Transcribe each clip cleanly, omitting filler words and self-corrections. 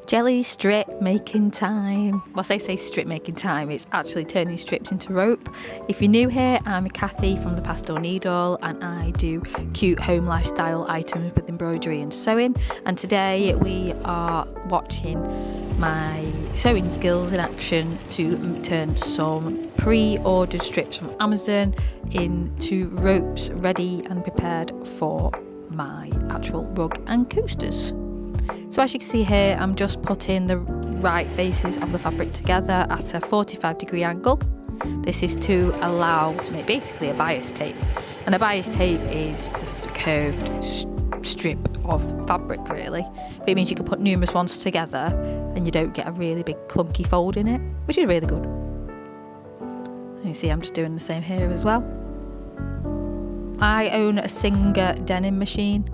Jelly strip making time. Whilst I say strip making time, it's actually turning strips into rope. If you're new here, I'm Cathy from the Pastel Needle and I do cute home lifestyle items with embroidery and sewing. And today we are watching my sewing skills in action to turn some pre-ordered strips from Amazon into ropes ready and prepared for my actual rug and coasters. So as you can see here, I'm just putting the right faces of the fabric together at a 45-degree angle. This is to allow to make basically a bias tape. And a bias tape is just a curved strip of fabric really. But it means you can put numerous ones together and you don't get a really big clunky fold in it, which is really good. And you see I'm just doing the same here as well. I own a Singer denim machine.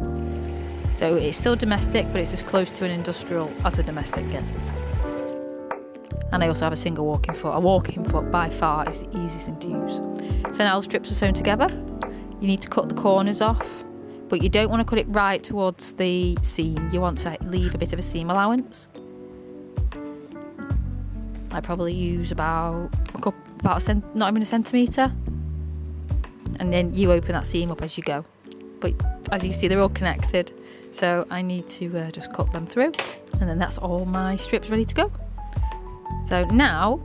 So it's still domestic, but it's as close to an industrial as a domestic gets. And I also have a Singer walking foot. A walking foot by far is the easiest thing to use. So now the strips are sewn together. You need to cut the corners off, but you don't want to cut it right towards the seam. You want to leave a bit of a seam allowance. I probably use not even a centimetre. And then you open that seam up as you go. But as you can see, they're all connected. So I need to just cut them through, and then that's all my strips ready to go. So now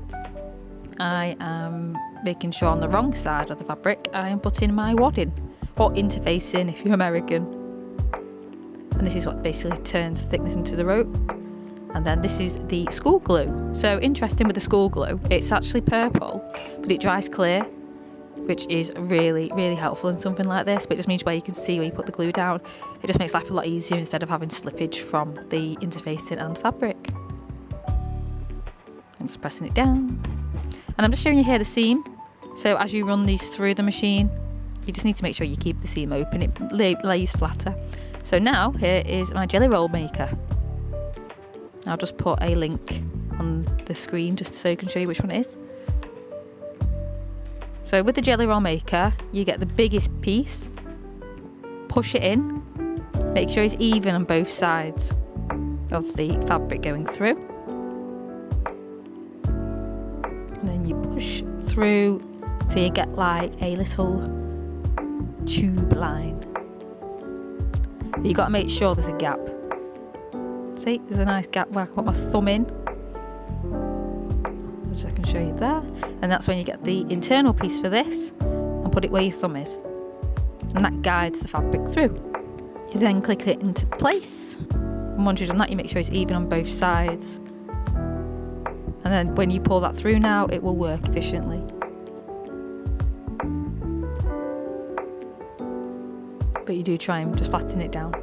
I am making sure on the wrong side of the fabric I am putting my wadding, or interfacing if you're American. And this is what basically turns the thickness into the rope. And then this is the school glue. So interesting with the school glue, it's actually purple, but it dries clear, which is really, really helpful in something like this. But it just means where you can see where you put the glue down. It just makes life a lot easier instead of having slippage from the interfacing and fabric. I'm just pressing it down. And I'm just showing you here the seam. So as you run these through the machine, you just need to make sure you keep the seam open. It lays flatter. So now here is my jelly roll maker. I'll just put a link on the screen just so you can show you which one it is. So with the jelly roll maker, you get the biggest piece, push it in, make sure it's even on both sides of the fabric going through. And then you push through so you get like a little tube line. You've got to make sure there's a gap. See, there's a nice gap where I can put my thumb in. So I can show you there, and that's when you get the internal piece for this and put it where your thumb is, and that guides the fabric through. You then click it into place, and once you've done that you make sure it's even on both sides, and then when you pull that through now it will work efficiently. But you do try and just flatten it down,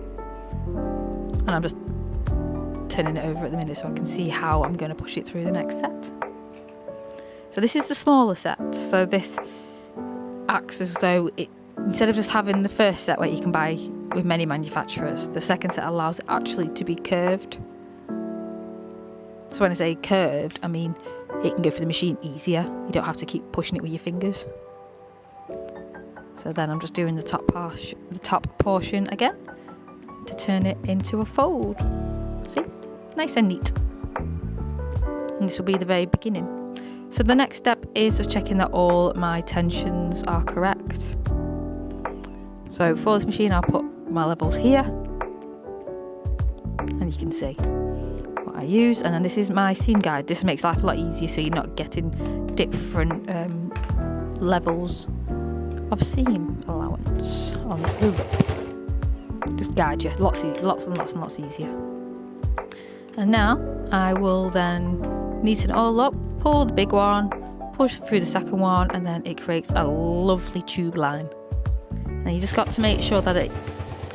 and I'm just turning it over at the minute so I can see how I'm going to push it through the next set. So this is the smaller set, so this acts as though instead of just having the first set where you can buy with many manufacturers, the second set allows it actually to be curved. So when I say curved, I mean it can go through the machine easier. You don't have to keep pushing it with your fingers. So then I'm just doing the top portion again to turn it into a fold. See? Nice and neat. And this will be the very beginning. So the next step is just checking that all my tensions are correct. So for this machine I'll put my levels here, and you can see what I use. And then this is my seam guide. This makes life a lot easier so you're not getting different levels of seam allowance on the rope. Just guide you lots and lots easier. And now I will then neaten it all up, pull the big one, push through the second one, and then it creates a lovely tube line. And you just got to make sure that it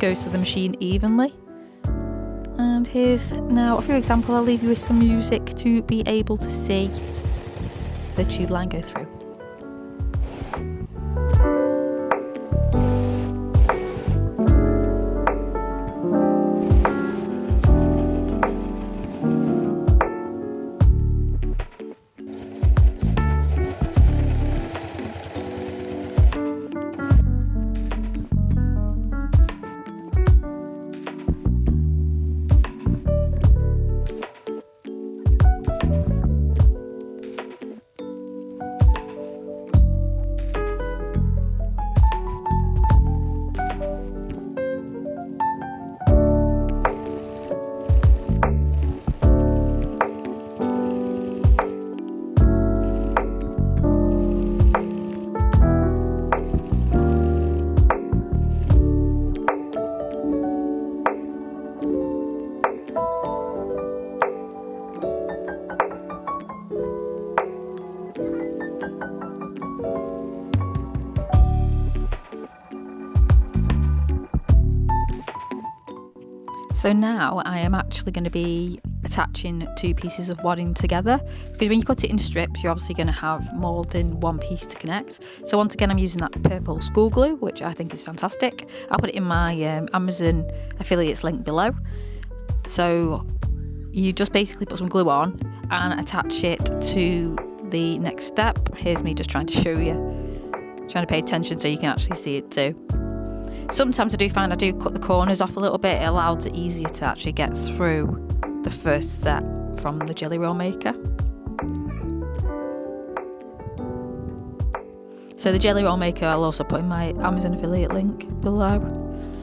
goes through the machine evenly. And here's now a few examples. I'll leave you with some music to be able to see the tube line go through. So now I am actually going to be attaching 2 pieces of wadding together, because when you cut it in strips you're obviously going to have more than one piece to connect. So once again I'm using that purple school glue, which I think is fantastic. I'll put it in my Amazon affiliates link below. So you just basically put some glue on and attach it to the next step. Here's me just trying to show you, trying to pay attention so you can actually see it too. Sometimes I do find I do cut the corners off a little bit. It allows it easier to actually get through the first set from the jelly roll maker. So the jelly roll maker I'll also put in my Amazon affiliate link below.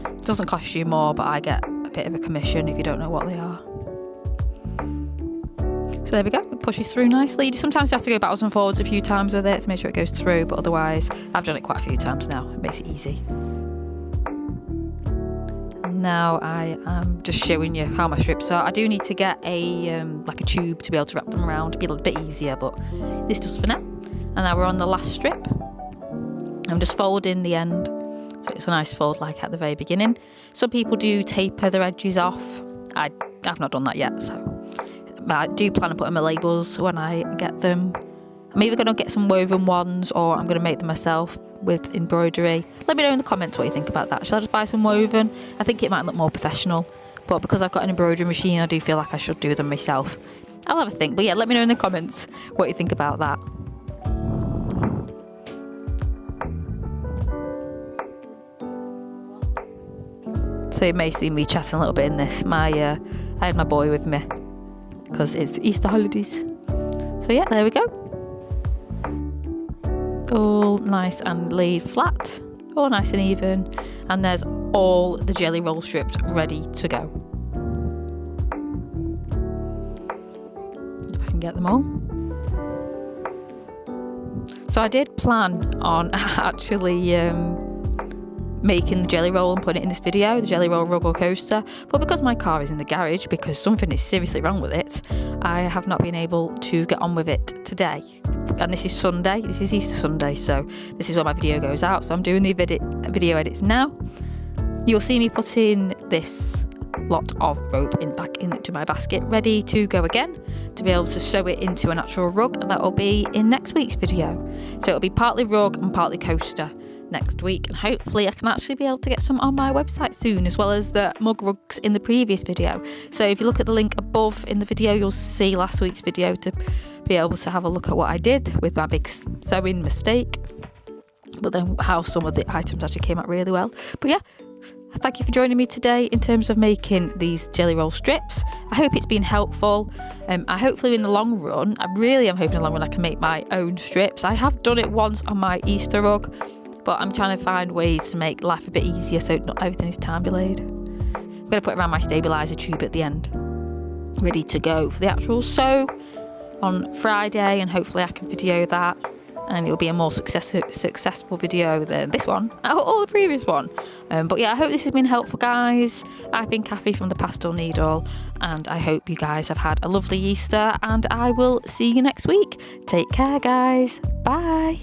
It doesn't cost you more, but I get a bit of a commission if you don't know what they are. So there we go, it pushes through nicely. Sometimes you have to go backwards and forwards a few times with it to make sure it goes through, but otherwise I've done it quite a few times now. It makes it easy. Now I am just showing you how my strips are. I do need to get a like a tube to be able to wrap them around. It'd be a little bit easier, but this does for now. And now we're on the last strip. I'm just folding the end, so it's a nice fold like at the very beginning. Some people do taper their edges off. I've not done that yet, but I do plan on putting my labels when I get them. I'm either going to get some woven ones or I'm going to make them myself with embroidery. Let me know in the comments what you think about that. Should I just buy some woven? I think it might look more professional, but because I've got an embroidery machine I do feel like I should do them myself. I'll have a think, but yeah, let me know in the comments what you think about that. So you may see me chatting a little bit in this. I had my boy with me because it's the Easter holidays. So yeah, there we go. All nice and laid flat, all nice and even, and there's all the jelly roll strips ready to go. If I can get them all. So I did plan on actually making the jelly roll and putting it in this video, the jelly roll rug or coaster, but because my car is in the garage because something is seriously wrong with it, I have not been able to get on with it today. And this is Sunday, this is Easter Sunday, so this is where my video goes out, so I'm doing the video edits now. You'll see me putting this lot of rope back into my basket ready to go again, to be able to sew it into an actual rug, and that will be in next week's video. So it'll be partly rug and partly coaster next week, and hopefully I can actually be able to get some on my website soon, as well as the mug rugs in the previous video. So if you look at the link above in the video, you'll see last week's video to be able to have a look at what I did with my big sewing mistake, but then how some of the items actually came out really well. But yeah, thank you for joining me today in terms of making these jelly roll strips. I hope it's been helpful. I hopefully in the long run, I really am hoping in the long run I can make my own strips. I have done it once on my Easter rug, but I'm trying to find ways to make life a bit easier so not everything is time delayed. I'm going to put it around my stabiliser tube at the end, ready to go for the actual sew on Friday, and hopefully I can video that and it'll be a more successful video than this one or the previous one. But yeah, I hope this has been helpful, guys. I've been Cathy from the Pastel Needle, and I hope you guys have had a lovely Easter, and I will see you next week. Take care, guys. Bye.